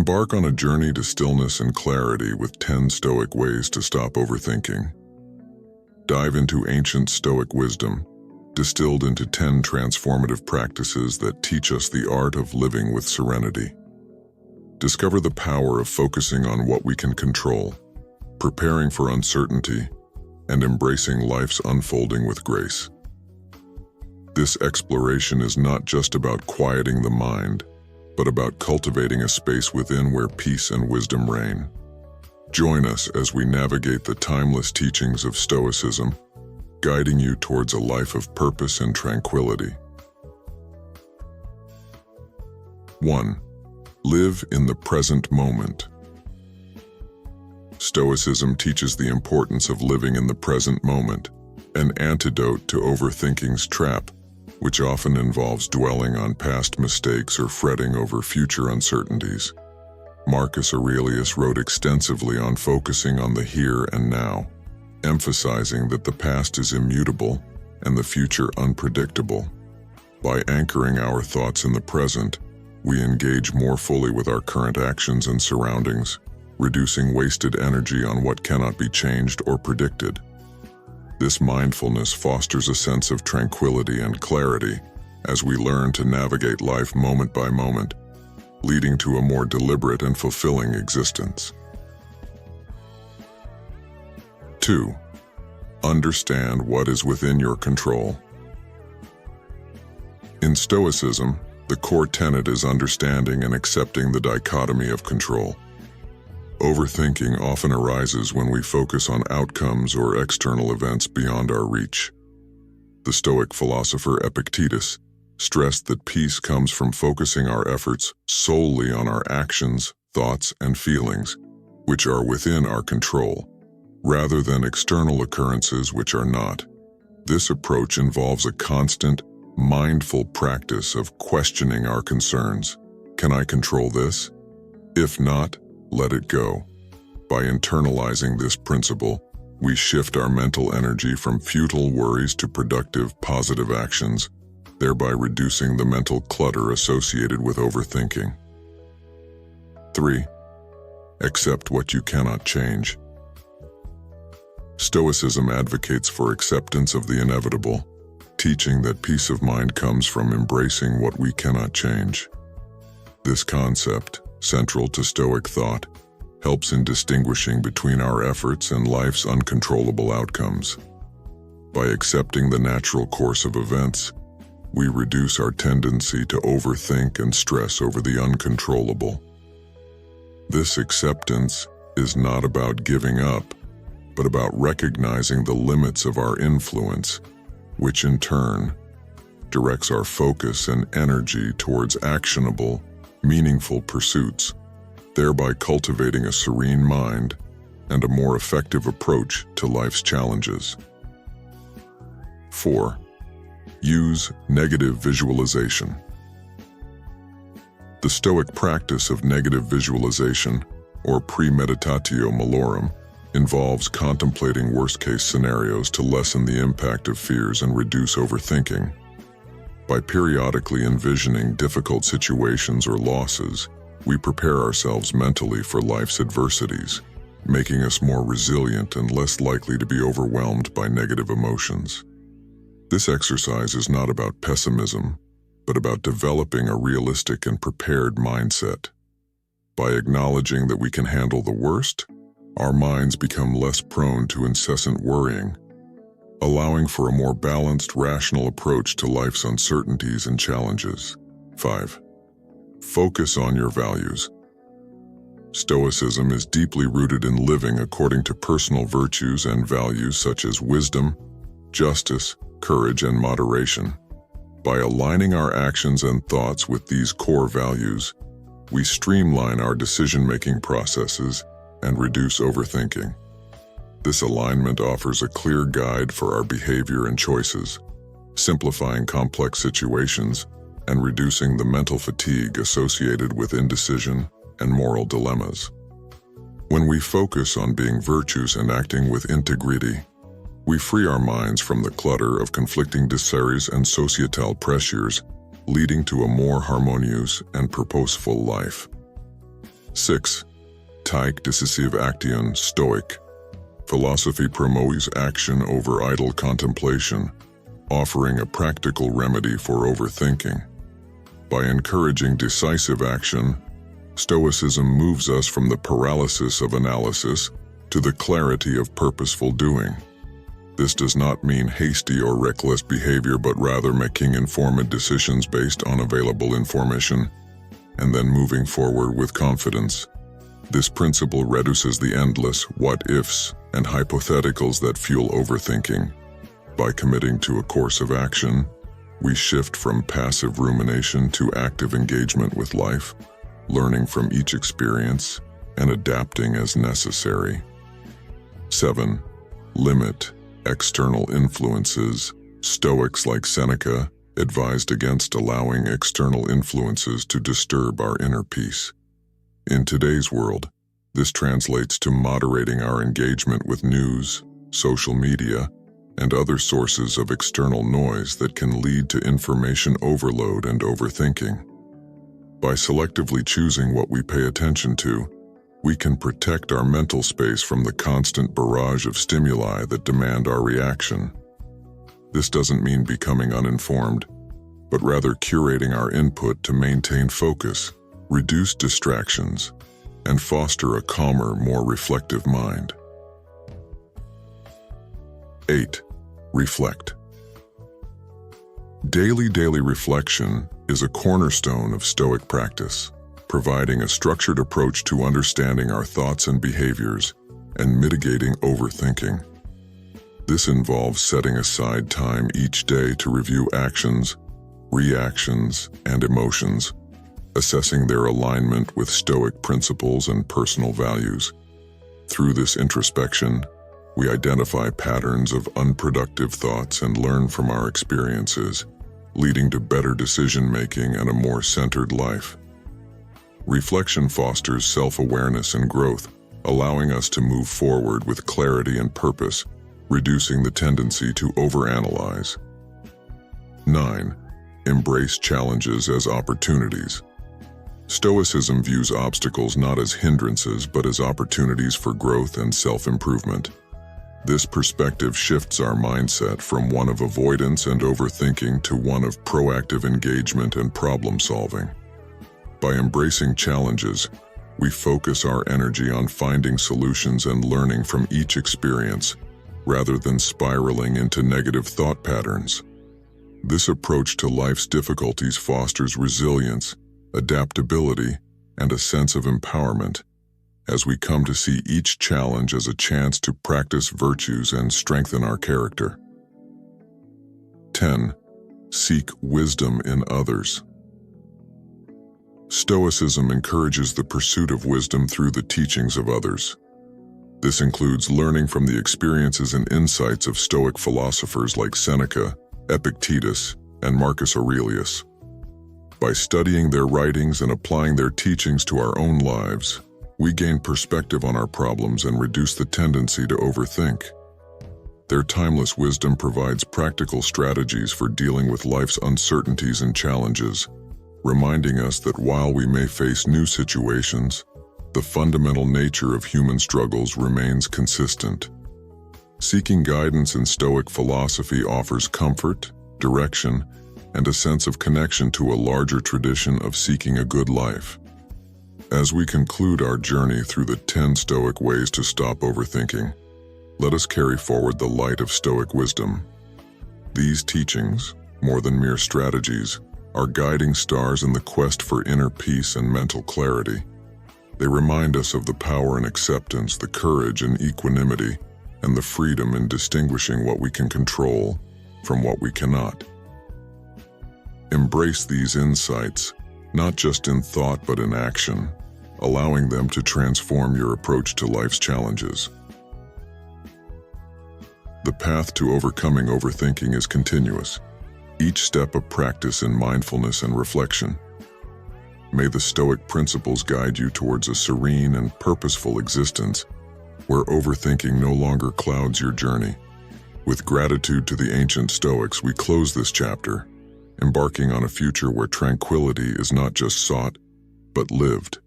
Embark on a journey to stillness and clarity with 10 Stoic ways to stop overthinking. Dive into ancient Stoic wisdom, distilled into 10 transformative practices that teach us the art of living with serenity. Discover the power of focusing on what we can control, preparing for uncertainty, and embracing life's unfolding with grace. This exploration is not just about quieting the mind, but about cultivating a space within where peace and wisdom reign. Join us as we navigate the timeless teachings of Stoicism, guiding you towards a life of purpose and tranquility. 1. Live in the present moment. Stoicism teaches the importance of living in the present moment, an antidote to overthinking's trap, which often involves dwelling on past mistakes or fretting over future uncertainties. Marcus Aurelius wrote extensively on focusing on the here and now, emphasizing that the past is immutable and the future unpredictable. By anchoring our thoughts in the present, we engage more fully with our current actions and surroundings, reducing wasted energy on what cannot be changed or predicted. This mindfulness fosters a sense of tranquility and clarity as we learn to navigate life moment by moment, leading to a more deliberate and fulfilling existence. 2. Understand what is within your control. In Stoicism, the core tenet is understanding and accepting the dichotomy of control. Overthinking often arises when we focus on outcomes or external events beyond our reach. The Stoic philosopher Epictetus stressed that peace comes from focusing our efforts solely on our actions, thoughts, and feelings, which are within our control, rather than external occurrences which are not. This approach involves a constant, mindful practice of questioning our concerns. Can I control this? If not, let it go. By internalizing this principle, we shift our mental energy from futile worries to productive, positive actions, thereby reducing the mental clutter associated with overthinking. 3. Accept what you cannot change. Stoicism advocates for acceptance of the inevitable, teaching that peace of mind comes from embracing what we cannot change. This concept, central to Stoic thought, helps in distinguishing between our efforts and life's uncontrollable outcomes. By accepting the natural course of events, we reduce our tendency to overthink and stress over the uncontrollable. This acceptance is not about giving up, but about recognizing the limits of our influence, which in turn directs our focus and energy towards actionable, meaningful pursuits, thereby cultivating a serene mind and a more effective approach to life's challenges. 4. Use negative visualization. The Stoic practice of negative visualization, or premeditatio malorum, involves contemplating worst-case scenarios to lessen the impact of fears and reduce overthinking. By periodically envisioning difficult situations or losses, we prepare ourselves mentally for life's adversities, making us more resilient and less likely to be overwhelmed by negative emotions. This exercise is not about pessimism, but about developing a realistic and prepared mindset. By acknowledging that we can handle the worst, our minds become less prone to incessant worrying, allowing for a more balanced, rational approach to life's uncertainties and challenges. 5. Focus on your values. Stoicism is deeply rooted in living according to personal virtues and values such as wisdom, justice, courage, and moderation. By aligning our actions and thoughts with these core values, we streamline our decision-making processes and reduce overthinking. This alignment offers a clear guide for our behavior and choices, simplifying complex situations and reducing the mental fatigue associated with indecision and moral dilemmas. When we focus on being virtuous and acting with integrity, we free our minds from the clutter of conflicting desires and societal pressures, leading to a more harmonious and purposeful life. 6. Taik decisive action, Stoic. Philosophy promotes action over idle contemplation, offering a practical remedy for overthinking. By encouraging decisive action, Stoicism moves us from the paralysis of analysis to the clarity of purposeful doing. This does not mean hasty or reckless behavior, but rather making informed decisions based on available information and then moving forward with confidence. This principle reduces the endless what-ifs and hypotheticals that fuel overthinking. By committing to a course of action, we shift from passive rumination to active engagement with life, learning from each experience and adapting as necessary. 7. Limit external influences. Stoics like Seneca advised against allowing external influences to disturb our inner peace. In today's world, this translates to moderating our engagement with news, social media, and other sources of external noise that can lead to information overload and overthinking. By selectively choosing what we pay attention to, we can protect our mental space from the constant barrage of stimuli that demand our reaction. This doesn't mean becoming uninformed, but rather curating our input to maintain focus, reduce distractions, and foster a calmer, more reflective mind. 8. Reflect. Daily reflection is a cornerstone of Stoic practice, providing a structured approach to understanding our thoughts and behaviors and mitigating overthinking. This involves setting aside time each day to review actions, reactions, and emotions, assessing their alignment with Stoic principles and personal values. Through this introspection, we identify patterns of unproductive thoughts and learn from our experiences, leading to better decision-making and a more centered life. Reflection fosters self-awareness and growth, allowing us to move forward with clarity and purpose, reducing the tendency to overanalyze. 9. Embrace challenges as opportunities. Stoicism views obstacles not as hindrances but as opportunities for growth and self-improvement. This perspective shifts our mindset from one of avoidance and overthinking to one of proactive engagement and problem-solving. By embracing challenges, we focus our energy on finding solutions and learning from each experience, rather than spiraling into negative thought patterns. This approach to life's difficulties fosters resilience, adaptability, and a sense of empowerment, as we come to see each challenge as a chance to practice virtues and strengthen our character. 10. Seek wisdom in others. Stoicism encourages the pursuit of wisdom through the teachings of others. This includes learning from the experiences and insights of Stoic philosophers like Seneca, Epictetus, and Marcus Aurelius. By studying their writings and applying their teachings to our own lives, we gain perspective on our problems and reduce the tendency to overthink. Their timeless wisdom provides practical strategies for dealing with life's uncertainties and challenges, reminding us that while we may face new situations, the fundamental nature of human struggles remains consistent. Seeking guidance in Stoic philosophy offers comfort, direction, and a sense of connection to a larger tradition of seeking a good life. As we conclude our journey through the 10 Stoic ways to stop overthinking, let us carry forward the light of Stoic wisdom. These teachings, more than mere strategies, are guiding stars in the quest for inner peace and mental clarity. They remind us of the power in acceptance, the courage in equanimity, and the freedom in distinguishing what we can control from what we cannot. Embrace these insights, not just in thought but in action, allowing them to transform your approach to life's challenges. The path to overcoming overthinking is continuous, each step a practice in mindfulness and reflection. May the Stoic principles guide you towards a serene and purposeful existence where overthinking no longer clouds your journey. With gratitude to the ancient Stoics, we close this chapter, embarking on a future where tranquility is not just sought, but lived.